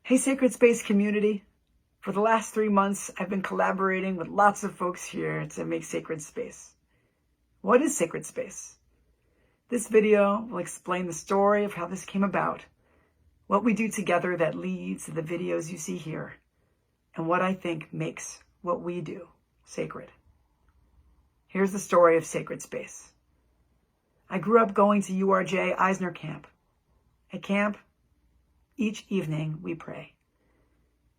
Hey, Sacred Space community. For the last 3 months, I've been collaborating with lots of folks here to make Sacred Space. What is Sacred Space? This video will explain the story of how this came about, what we do together that leads to the videos you see here, and what I think makes what we do sacred. Here's the story of Sacred Space. I grew up going to URJ Eisner Camp. At camp, each evening we pray.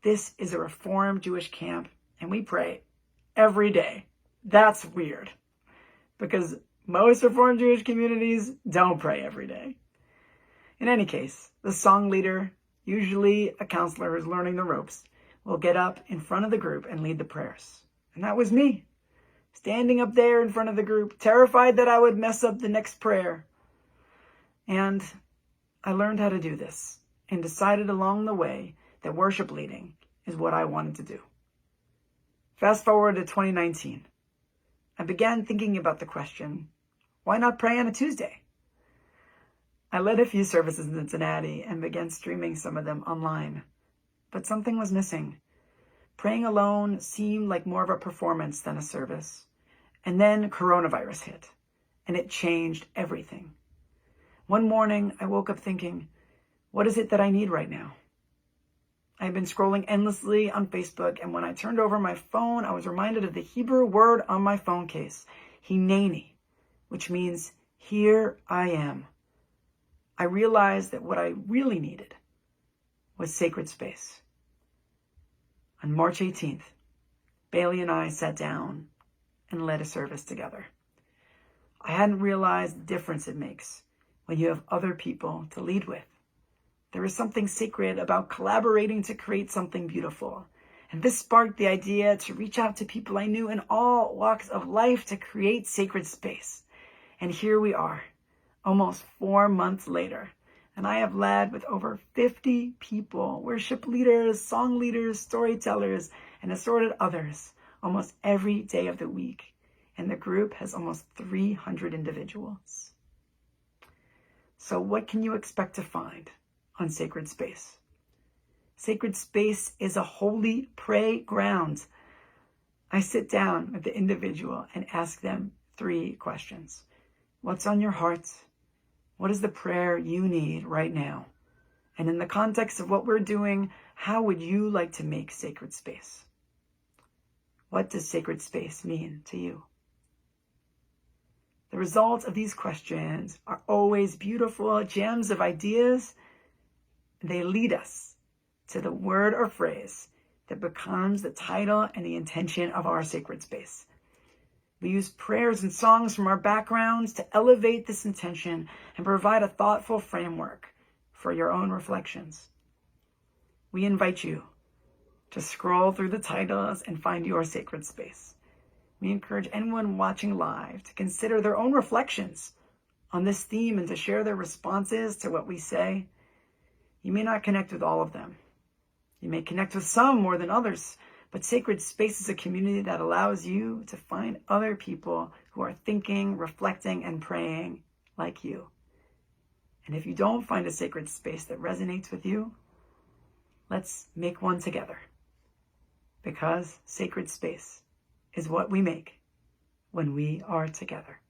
This is a Reformed Jewish camp, and we pray every day. That's weird, because most Reformed Jewish communities don't pray every day. In any case, the song leader, usually a counselor who's learning the ropes, will get up in front of the group and lead the prayers. And that was me, standing up there in front of the group, terrified that I would mess up the next prayer. And I learned how to do this and decided along the way that worship leading is what I wanted to do. Fast forward to 2019. I began thinking about the question, why not pray on a Tuesday? I led a few services in Cincinnati and began streaming some of them online. But something was missing. Praying alone seemed like more of a performance than a service. And then coronavirus hit, and it changed everything. One morning, I woke up thinking, what is it that I need right now? I've been scrolling endlessly on Facebook, and when I turned over my phone, I was reminded of the Hebrew word on my phone case, hineni, which means, here I am. I realized that what I really needed was sacred space. On March 18th, Bailey and I sat down and led a service together. I hadn't realized the difference it makes when you have other people to lead with. There is something sacred about collaborating to create something beautiful. And this sparked the idea to reach out to people I knew in all walks of life to create sacred space. And here we are, almost 4 months later. And I have led with over 50 people, worship leaders, song leaders, storytellers, and assorted others, almost every day of the week. And the group has almost 300 individuals. So what can you expect to find on Sacred Space? Sacred Space is a holy pray ground. I sit down with the individual and ask them 3 questions. What's on your heart? What is the prayer you need right now? And in the context of what we're doing, how would you like to make sacred space? What does sacred space mean to you? The results of these questions are always beautiful gems of ideas. They lead us to the word or phrase that becomes the title and the intention of our sacred space. We use prayers and songs from our backgrounds to elevate this intention and provide a thoughtful framework for your own reflections. We invite you to scroll through the titles and find your sacred space. We encourage anyone watching live to consider their own reflections on this theme and to share their responses to what we say. You may not connect with all of them. You may connect with some more than others, but Sacred Space is a community that allows you to find other people who are thinking, reflecting, and praying like you. And if you don't find a sacred space that resonates with you, let's make one together. Because sacred space is what we make when we are together.